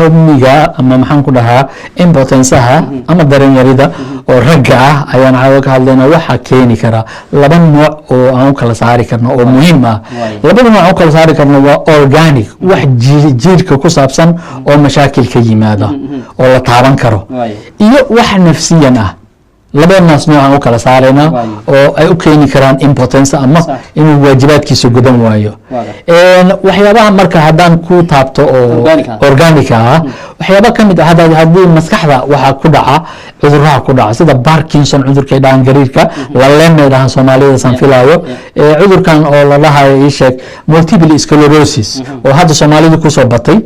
hawmiga ama maxaan ku dhahaa impotensaha ama dareen yarida oo ragga ah ayaan caawa ka hadlaynaa waxaa keeni kara laba nooc oo aan u kala saari karno oo muhiim ah labada nooc u kala saari karno waa organic wax jiirka ku saabsan oo mashaakil ka yimaada oo la taaban karo iyo wax nafsiyan ah labadaas nooc aan u kala saaraynaa oo ay u keeni karaan impotence ama inuu waajibaadkiisa gudan waayo waxyaabaha marka haddaan ku taabto oo organica ah waxyaaba ka mid ah haddii maskaxda waxaa ku dhaca cudurraha ku dhaca sida Parkinson cudurka dhacan gariirka la leeyahay dhahan Soomaalida san filaayo cudurkan oo la dhahayo ii sheeg multiple sclerosis oo hadda Soomaalida ku soo batay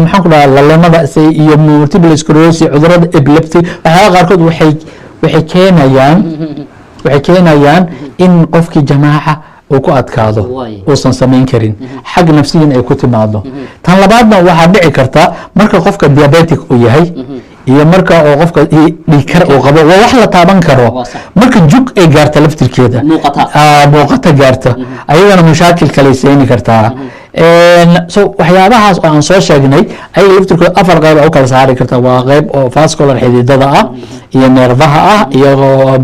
maxaan ku dhahaa la leemada iyo multiple sclerosis cudurrada epilepsy waxyaaba qaarkood waxay keenayaan in qofkii jamaaca uu ku adkaado uusan samayn karin xag nafsiyan ay ku timaado tan labaadna waxaa dhici karta marka qofka diabetic uu yahay iyo marka oo qofka dhiikar uu qabo waa wax la taaban karo marka jug ay gaarta laftirkeeda muuqata gaarta ayagana mashaakil kale seeni kartaa so waxyaabahaas oo aan soo sheegnay ay laftirkooda afar qayb u kala saari kartaa waa qayb oo vascular xididada ah iyo neerfaha ah iyo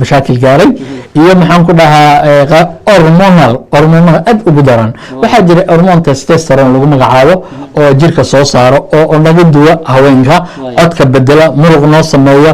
mashaakil gaaray iyo maxaan ku dhahaa hormonal aad ugu daran waxaa jira hormone testosterone lagu magacaabo oo jirka soo saaro oo naga duwa haweenka codka bedela muruq noo sameeyo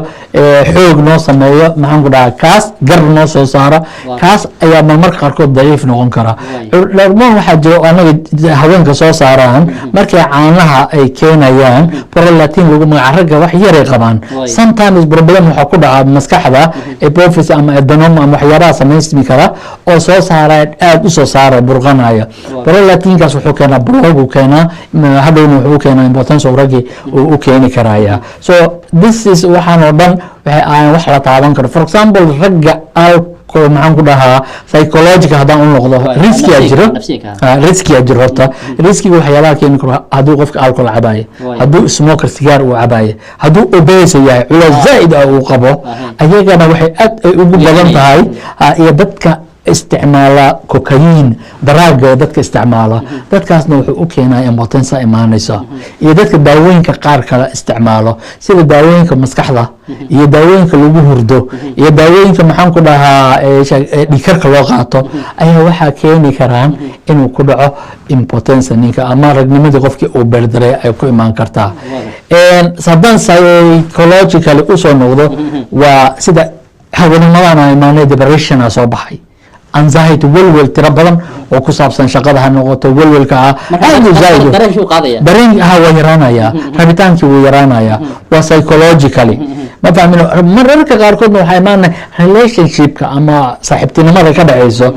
xoog noo sameeyo maxaan ku dhahaa kaas gar noo soo saara kaas ayaa marmarka qaarkood daciif noqon kara hormone waxaa jira oo anaga haweenka soo saaraan markay caanaha ay keenayaan prolactin lagu magacaabo ragga wax yaray qabaan sometimes problem waxa ku dhaca maskaxda epiphysis ama adenoma ama waxyaabaha samaysmi kara oo soo saara aad u soo saara burqanaya prolactinkaas wuxuu keenaa blogu keenaa hadhowna wuxuu keenaa impotence oo raggi uu keeni karaya so this is waxaan oo dhan waxay wax la taaban karo for example ragga maxaan ku dhahaa psychological haddaan u noqdo riskiya jiro horta riskiga waxyaabaha keeni karo hadduu qofka alcohol cabaaya hadduu smoker sigaar uu cabaaya hadduu obese yahay culays zaa'id ah uu qabo ayagana waxay aad ay ugu badan tahay iyo dadka isticmaala cocaine daraaga dadka isticmaala dadkaasna wuxuu u keenaa impotence imaanaysa iyo dadka daawooyinka qaar kale isticmaalo sida daawooyinka maskaxda iyo daawooyinka lagu hurdo iyo daawooyinka maxaan ku dhahaa dhikarka loo qaato ayaa waxaa keeni karaan inuu ku dhaco impotence ninka ama ragnimada qofkii uu beerdaray ay ku imaan kartaa haddaan psychologically u soo noqdo waa sida hawlgabnimadana imaanay depression soo baxay anxiety welwel tira badan oo ku saabsan shaqada ha noqoto welwelka aad u zaid dareen waa yaraanaya rabitaankii wuu yaraanaya waa psychologically ma fahmin mararka qaarkoodna waxaa imaanaya relationshipka ama saaxiibtinimada ka dhacayso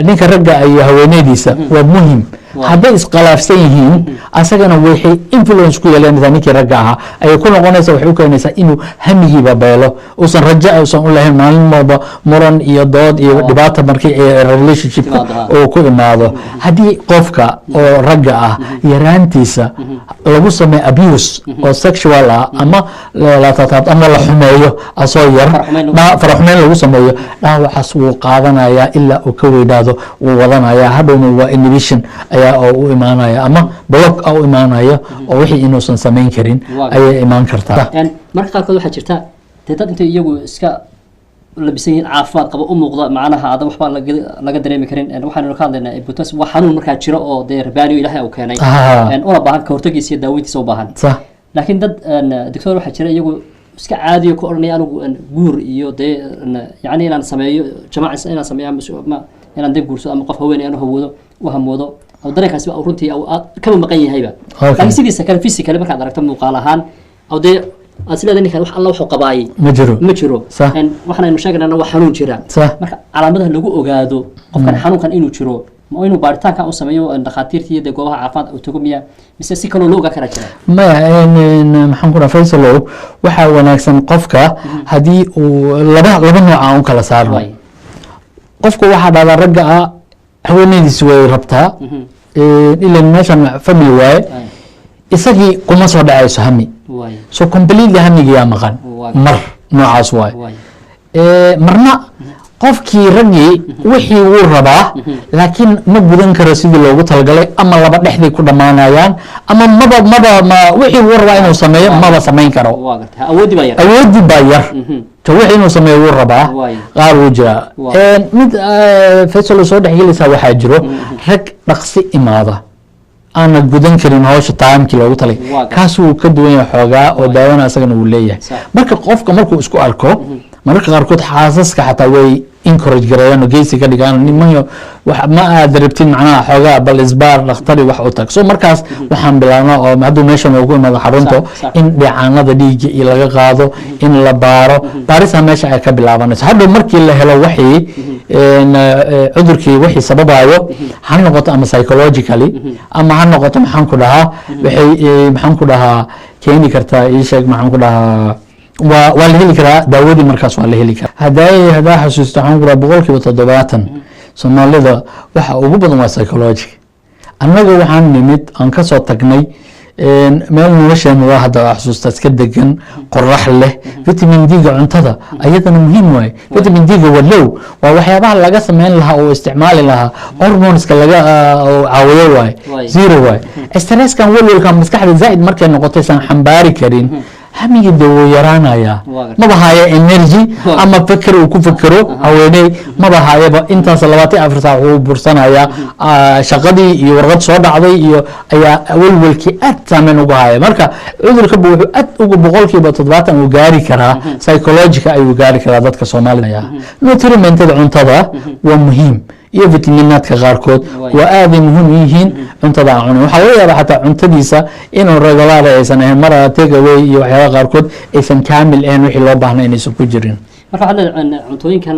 ninka ragga iyo haweeneydiisa waa muhim hadday isqalaafsan yihiin asagana waxay influence ku yeelanaysaa ninkii ragga ahaa ayay ku noqonaysaa waxay u keenaysaa inuu hamigiiba beelo uusan raja uusan u lahayn maalin walba muran iyo dood iyo dhibaata markii relationshipka uu ku imaado haddii qofka oo ragga ah yaraantiisa lagu sameeyo abuse oo sexual ah ama ama la xumeeyo asoo yar faraxumeyn lagu sameeyo dhaawacaas wuu qaadanayaa ilaa uu ka weynaado wuu wadanayaa hadhowna waa inhibition oo u imaanaya ama block u imaanaya oo wixii inuusan samayn karin ayay imaan kartaa marka qaarkood waxaa jirta dad intay iyagu iska labisan yihiin caafimaad qaba u muuqda macnaha adan waxba laga dareemi karin waxaanu ka hadlaynaa impotence wax xanuun markaa jira oo dee rabaaniyo ilaahay uu keenay una baahan ka hortagiisa iyo daaweyntiisa u baahan laakiin dad doctor waxaa jira iyagu iska caadiyo ku oranaya anigu guur iyo dee yacni inaan sameeyo jamaacis inaan sameeyo inaan dee guursado ama qof haweeney aan u hamoodo أو درك أسماء أورنتي أو كم مقية هيبة لكن سيدي سكان فيزيكال ما كان دركت مقالة هان أو ده أصلا ذني كان الله وحق قبائي مجرو صح إن وإحنا نشاكل أنا وحنون شراء صح على مدى اللجوء جادو قف كان حنون كان إنه شرو ما إنه بارتان كان أسميه أن دخاتير تي ده جوها عفاد أو تقومية بس سيكونوا لوجا كرجلا ما إن محمد فيصل لو وحاول نكسن قفك هدي ولبنا عون كلا صار قفك واحد على رجع هو نيدي سوي ربطها إلى الناشن فاميلي واي إسقي قمص وضع سهمي so completely همي جيا مغان مر نوع عصواي مرنا qofkii raggii wixii wuu rabaa laakiin ma gudan karo sidii loogu talagalay ama laba dhexdii ku dhammaanayaan ama wixii wuu rabaa inuu sameeyo maba samayn karo awoodii baa yar wixii inuu sameeyo wuu rabaa qaar wuu jiraa mid faysal soo dhexgelaysaa waxaa jiro rag dhaqsi imaada aana gudan karin hawsha taamkii loogu talay kaasuu ka duwan yahay xoogaa oo daawana isagana uu leeyahay marka qofka markuu isku arko mararka qaarkood xaasaska xataa way encourage gareeyaan oo geesi ka dhigaan nimanyo ma aad rabtin macnaha xoogaa bal isbaar dhakhtari wax u tag so markaas waxaan bilaabnaa oo hadduu meeshan ugu imaado xarunta in dheecaanada dhiigga iyo laga qaado in la baaro baarisa meesha ay ka bilaabanayso hadhow markii la helo wixii cudurkii wixii sababayo ha noqoto ama psychologically ama ha noqoto maxaan ku dhahaa waxay maxaan ku dhahaa keeni kartaa ii sheeg maxaan ku dhahaa waa la heli karaa daawadii markaas waa la heli karaa hadaa xasuusto waxaan ku dhahaa 70% Soomaalida waxa ugu badan waa psychology annaga waxaan nimid aan ka soo tagnay meel nolosheena waa hadda xasuusta iska degan qorax leh vitamin D ga cuntada ayadana muhiim waay vitamin D ga walow waa waxyaabaha laga sameyn lahaa oo isticmaali lahaa hormoneska laga caawiyo waay zero waay stress kan walwalkan maskaxda zaid markay noqotay san xambaari karin hamigi doo yaraanaya ma bahaya energy ama fikir uu ku fikiro haweeney ma bahayaba intaas 24 saac uu bursanaya shaqadii iyo warqad soo dhacday iyo ayaa walwalkii aad saameyn uga haya marka cudurka wuxuu aad ugu 70% uu gaari karaa psychological ayuu gaari karaa dadka Soomaalida nutrimentada cuntada waa muhiim iyo vitaminaadka qaarkood waa aad muhiim yihiin cuntada aan waxa laga yaabaa xataa cuntadiisa inuu regular aysan ahayn mar take away iyo waxyaabo qaarkood aysan kaamil ahayn wixii loo baahnaa inaysan ku jirin marka hadda cuntooyinkan